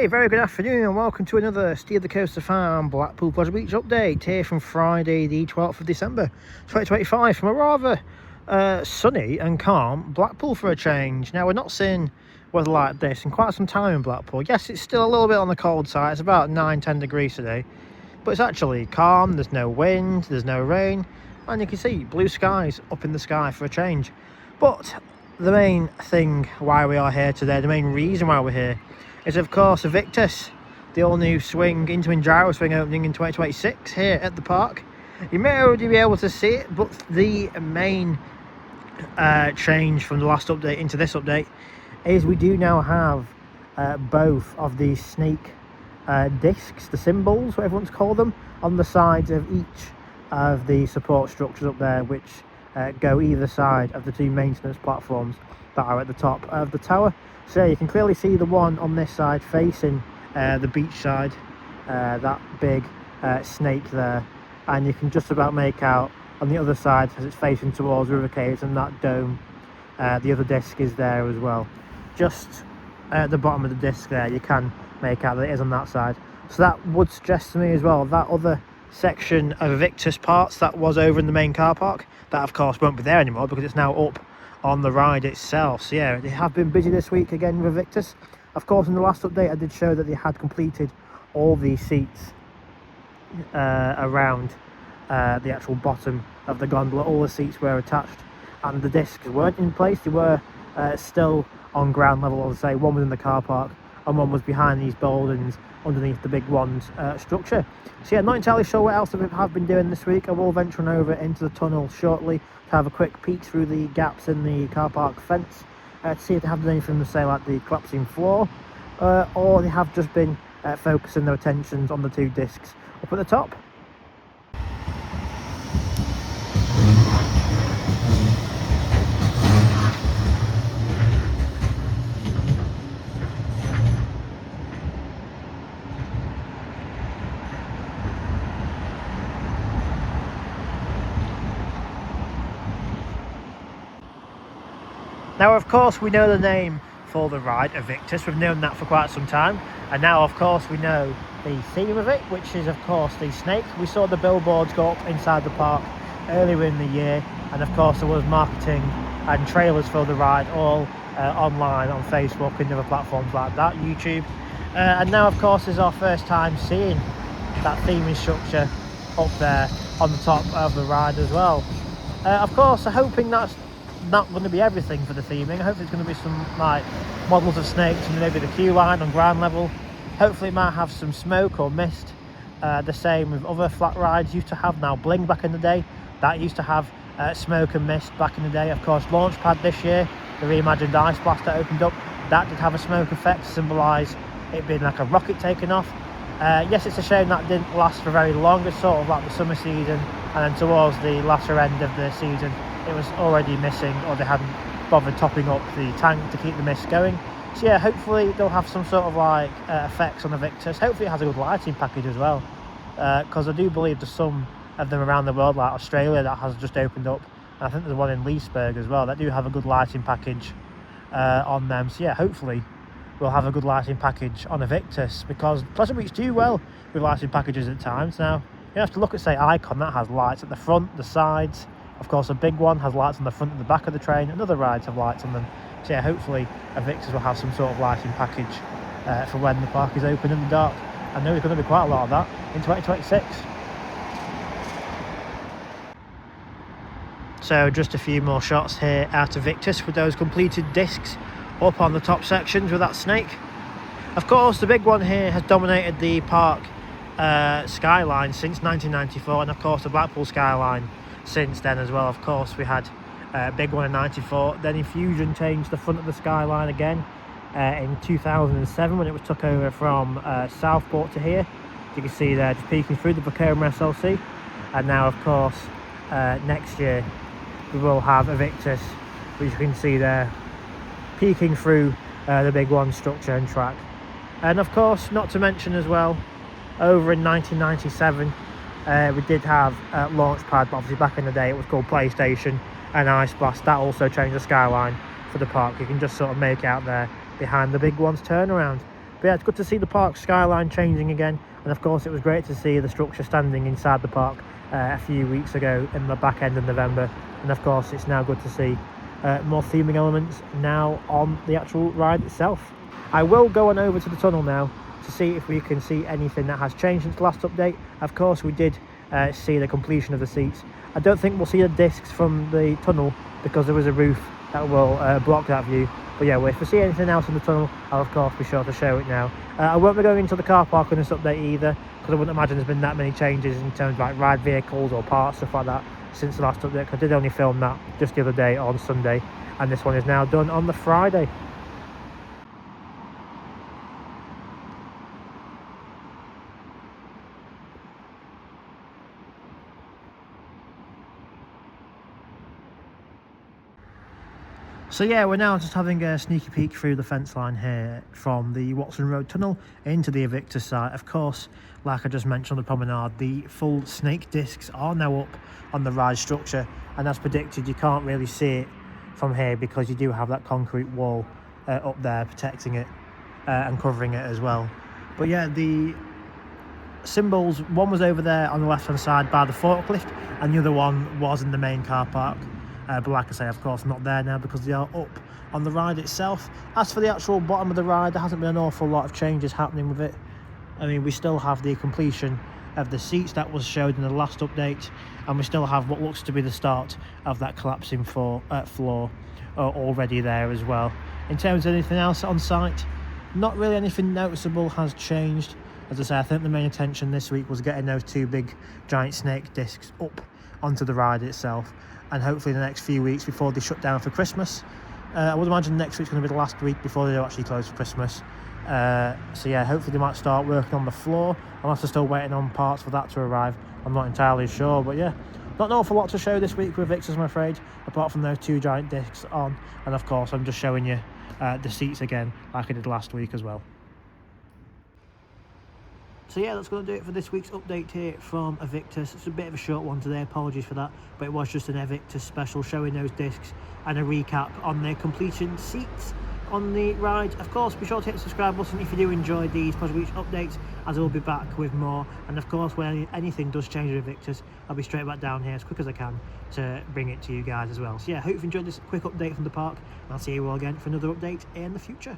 Hey, very good afternoon and welcome to another Steer the Coaster Farm Blackpool Pleasure Beach update here from Friday the 12th of December 2025 from a rather sunny and calm Blackpool for a change. Now, we're not seeing weather like this in quite some time in Blackpool. Yes, it's still a little bit on the cold side. It's about 9-10 degrees today, but it's actually calm. There's no wind, there's no rain, and you can see blue skies up in the sky for a change. But the main thing why we are here today, the main reason why we're here, is of course Evictus, the all-new swing, Intermin gyro swing opening in 2026 here at the park. You may already be able to see it, but the main change from the last update into this update is we do now have both of these snake discs, the symbols, whatever you want to call them, on the sides of each of the support structures up there, which go either side of the two maintenance platforms that are at the top of the tower. So you can clearly see the one on this side facing the beach side, that big snake there, and you can just about make out on the other side as it's facing towards River Caves and that dome, the other disc is there as well. Just at the bottom of the disc there you can make out that it is on that side. So that would suggest to me as well that other section of Evictus parts that was over in the main car park, that of course won't be there anymore because it's now up on the ride itself. So yeah, they have been busy this week again with Evictus. Of course, in the last update I did show that they had completed all the seats around the actual bottom of the gondola. All the seats were attached and the discs weren't in place. They were still on ground level. As I say, one was in the car park and one was behind these buildings underneath the big one's structure. So yeah, not entirely sure what else they have been doing this week. I will venture on over into the tunnel shortly to have a quick peek through the gaps in the car park fence to see if they have done anything to say like the collapsing floor, or they have just been focusing their attentions on the two discs up at the top. Now, of course, we know the name for the ride, Evictus. We've known that for quite some time. And now, of course, we know the theme of it, which is, of course, the snake. We saw the billboards go up inside the park earlier in the year. And, of course, there was marketing and trailers for the ride all online on Facebook and other platforms like that, YouTube. And now, of course, is our first time seeing that theming structure up there on the top of the ride as well. Of course, I'm hoping that's not going to be everything for the theming. I hope it's going to be some like models of snakes and maybe the queue line on ground level. Hopefully it might have some smoke or mist, the same with other flat rides used to have. Now Bling back in the day, that used to have smoke and mist back in the day. Of course, Launchpad this year, the reimagined ice blast that opened up, that did have a smoke effect to symbolise it being like a rocket taking off. Yes, it's a shame that didn't last for very long. It's sort of like the summer season, and then towards the latter end of the season it was already missing, or they hadn't bothered topping up the tank to keep the mist going. So yeah, hopefully they'll have some sort of like effects on the Evictus. Hopefully it has a good lighting package as well, because I do believe there's some of them around the world, like Australia, that has just opened up, and I think there's one in Leesburg as well that do have a good lighting package on them. So yeah, hopefully we'll have a good lighting package on Evictus, because Pleasure Beach do well with lighting packages at times. Now you have to look at, say, Icon, that has lights at the front, the sides. Of course, a big one has lights on the front and the back of the train, and other rides have lights on them. So yeah, hopefully Evictus will have some sort of lighting package for when the park is open in the dark. I know there's going to be quite a lot of that in 2026. So just a few more shots here out of Evictus with those completed discs up on the top sections with that snake. Of course, the big one here has dominated the park skyline since 1994, and of course the Blackpool skyline since then as well. Of course, we had a big one in 94, then Infusion changed the front of the skyline again in 2007 when it was took over from Southport to here. You can see there just peeking through the Vacoma SLC, and now of course next year we will have Evictus, which you can see there peeking through the big one structure and track. And of course, not to mention as well, over in 1997 we did have Launchpad, but obviously back in the day it was called PlayStation, and Ice Blast. That also changed the skyline for the park. You can just sort of make out there behind the big one's turnaround. But yeah, it's good to see the park skyline changing again, and of course it was great to see the structure standing inside the park a few weeks ago in the back end of November, and of course it's now good to see more theming elements now on the actual ride itself. I will go on over to the tunnel now to see if we can see anything that has changed since the last update. Of course we did see the completion of the seats. I don't think we'll see the discs from the tunnel because there was a roof that will block that view. But yeah, if we see anything else in the tunnel, I'll of course be sure to show it now. I won't be going into the car park on this update either, because I wouldn't imagine there's been that many changes in terms of like ride vehicles or parts, stuff like that, since the last update. I did only film that just the other day on Sunday, and this one is now done on the Friday. So yeah, we're now just having a sneaky peek through the fence line here from the Watson Road tunnel into the Evictus site. Of course, like I just mentioned on the promenade, the full snake discs are now up on the ride structure, and as predicted, you can't really see it from here because you do have that concrete wall up there protecting it and covering it as well. But yeah, the symbols, one was over there on the left hand side by the forklift, and the other one was in the main car park. But like I say, of course, not there now because they are up on the ride itself. As for the actual bottom of the ride, there hasn't been an awful lot of changes happening with it. I mean, we still have the completion of the seats that was showed in the last update, and we still have what looks to be the start of that collapsing floor already there as well. In terms of anything else on site, not really anything noticeable has changed. As I say, I think the main attention this week was getting those two big giant snake discs up onto the ride itself, and hopefully in the next few weeks before they shut down for Christmas. I would imagine next week's going to be the last week before they actually close for Christmas. So yeah, hopefully they might start working on the floor, unless they're still waiting on parts for that to arrive. I'm not entirely sure, but yeah, not an awful lot to show this week with Evictus, I'm afraid, apart from those two giant discs on, and of course I'm just showing you the seats again like I did last week as well. So yeah, that's going to do it for this week's update here from Evictus. It's a bit of a short one today, apologies for that, but it was just an Evictus special showing those discs and a recap on their completion seats on the ride. Of course, be sure to hit the subscribe button if you do enjoy these Pleasure Beach updates, as I will be back with more. And of course, when anything does change with Evictus, I'll be straight back down here as quick as I can to bring it to you guys as well. So yeah, hope you've enjoyed this quick update from the park, and I'll see you all again for another update in the future.